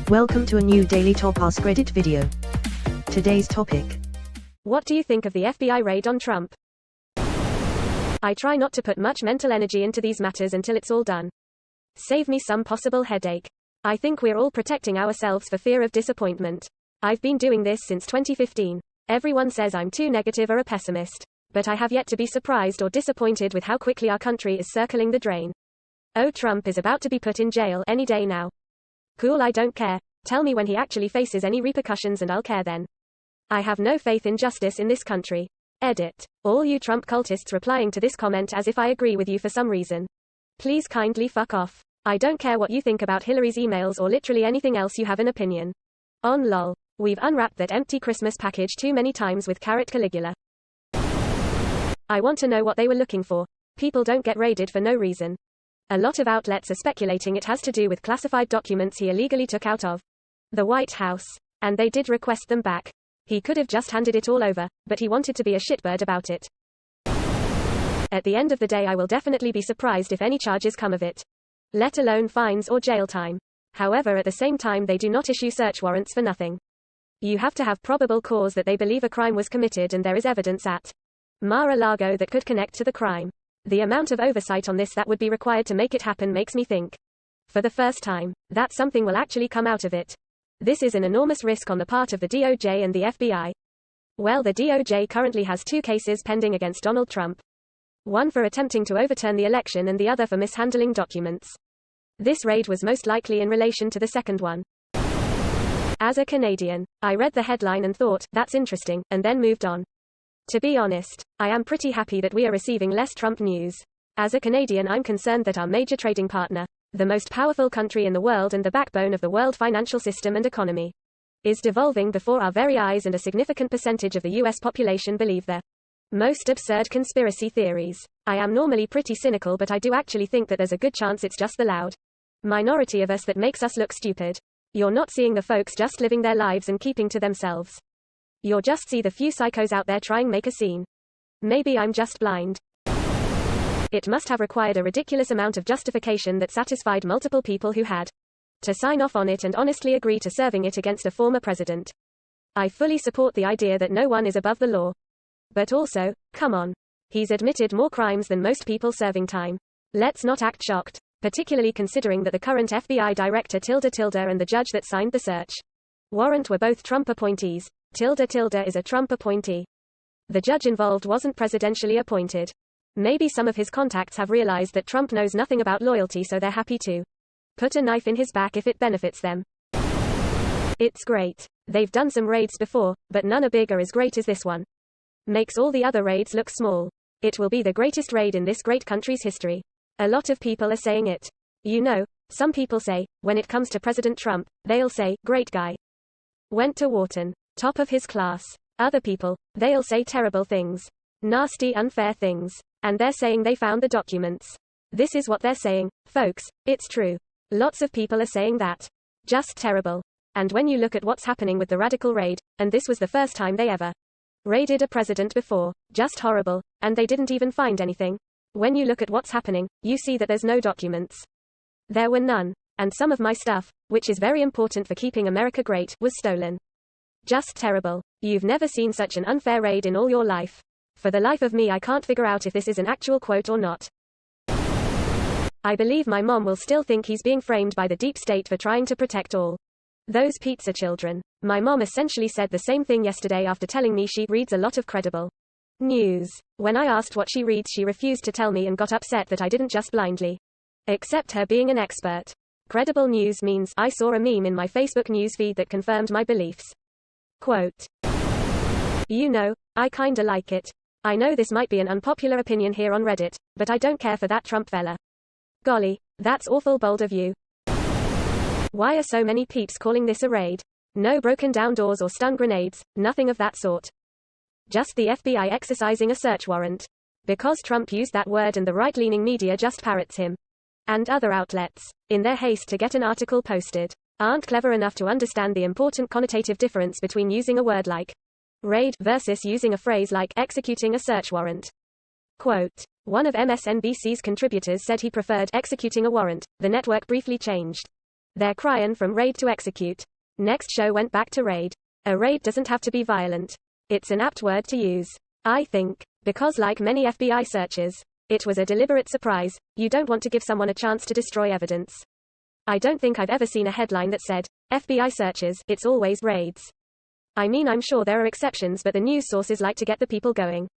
Welcome to a new Daily Top Askreddit video. Today's topic. What do you think of the FBI raid on Trump? I try not to put much mental energy into these matters until it's all done. Save me some possible headache. I think we're all protecting ourselves for fear of disappointment. I've been doing this since 2015. Everyone says I'm too negative or a pessimist. But I have yet to be surprised or disappointed with how quickly our country is circling the drain. Oh, Trump is about to be put in jail any day now. Cool, I don't care. Tell me when he actually faces any repercussions and I'll care then. I have no faith in justice in this country. Edit. All you Trump cultists replying to this comment as if I agree with you for some reason. Please kindly fuck off. I don't care what you think about Hillary's emails or literally anything else you have an opinion on. Lol. We've unwrapped that empty Christmas package too many times with carrot Caligula. I want to know what they were looking for. People don't get raided for no reason. A lot of outlets are speculating it has to do with classified documents he illegally took out of the White House. And they did request them back. He could have just handed it all over, but he wanted to be a shitbird about it. At the end of the day, I will definitely be surprised if any charges come of it. Let alone fines or jail time. However, at the same time, they do not issue search warrants for nothing. You have to have probable cause that they believe a crime was committed and there is evidence at Mar-a-Lago that could connect to the crime. The amount of oversight on this that would be required to make it happen makes me think, for the first time, that something will actually come out of it. This is an enormous risk on the part of the DOJ and the FBI. Well, the DOJ currently has 2 cases pending against Donald Trump. One for attempting to overturn the election and the other for mishandling documents. This raid was most likely in relation to the second one. As a Canadian, I read the headline and thought, that's interesting, and then moved on. To be honest, I am pretty happy that we are receiving less Trump news. As a Canadian, I'm concerned that our major trading partner, the most powerful country in the world and the backbone of the world financial system and economy, is devolving before our very eyes, and a significant percentage of the US population believe the most absurd conspiracy theories. I am normally pretty cynical, but I do actually think that there's a good chance it's just the loud minority of us that makes us look stupid. You're not seeing the folks just living their lives and keeping to themselves. You'll just see the few psychos out there trying make a scene. Maybe I'm just blind. It must have required a ridiculous amount of justification that satisfied multiple people who had to sign off on it and honestly agree to serving it against a former president. I fully support the idea that no one is above the law. But also, come on. He's admitted more crimes than most people serving time. Let's not act shocked, particularly considering that the current FBI director and the judge that signed the search warrant were both Trump appointees. Is a Trump appointee. The judge involved wasn't presidentially appointed. Maybe some of his contacts have realized that Trump knows nothing about loyalty, so they're happy to put a knife in his back if it benefits them. It's great. They've done some raids before, but none are big or as great as this one. Makes all the other raids look small. It will be the greatest raid in this great country's history. A lot of people are saying it. You know, some people say, when it comes to President Trump, they'll say, great guy. Went to Wharton. Top of his class. Other people, they'll say terrible things. Nasty, unfair things. And they're saying they found the documents. This is what they're saying, folks, it's true. Lots of people are saying that. Just terrible. And when you look at what's happening with the radical raid, and this was the first time they ever raided a president before, just horrible, and they didn't even find anything. When you look at what's happening, you see that there's no documents. There were none. And some of my stuff, which is very important for keeping America great, was stolen. Just terrible. You've never seen such an unfair raid in all your life. For the life of me, I can't figure out if this is an actual quote or not. I believe my mom will still think he's being framed by the deep state for trying to protect all those pizza children. My mom essentially said the same thing yesterday after telling me she reads a lot of credible news. When I asked what she reads, she refused to tell me and got upset that I didn't just blindly accept her being an expert. Credible news means I saw a meme in my Facebook newsfeed that confirmed my beliefs. Quote, you know, I kinda like it. I know this might be an unpopular opinion here on Reddit, but I don't care for that Trump fella. Golly, that's awful bold of you. Why are so many peeps calling this a raid? No broken down doors or stun grenades, nothing of that sort. Just the FBI exercising a search warrant. Because Trump used that word and the right-leaning media just parrots him. And other outlets, in their haste to get an article posted, aren't clever enough to understand the important connotative difference between using a word like raid versus using a phrase like executing a search warrant. Quote, one of MSNBC's contributors said he preferred executing a warrant. The network briefly changed They're crying from raid to execute. Next show went back to raid. A raid doesn't have to be violent. It's an apt word to use, I think, because like many FBI searches, it was a deliberate surprise. You don't want to give someone a chance to destroy evidence. I don't think I've ever seen a headline that said, FBI searches, it's always raids. I mean, I'm sure there are exceptions, but the news sources like to get the people going.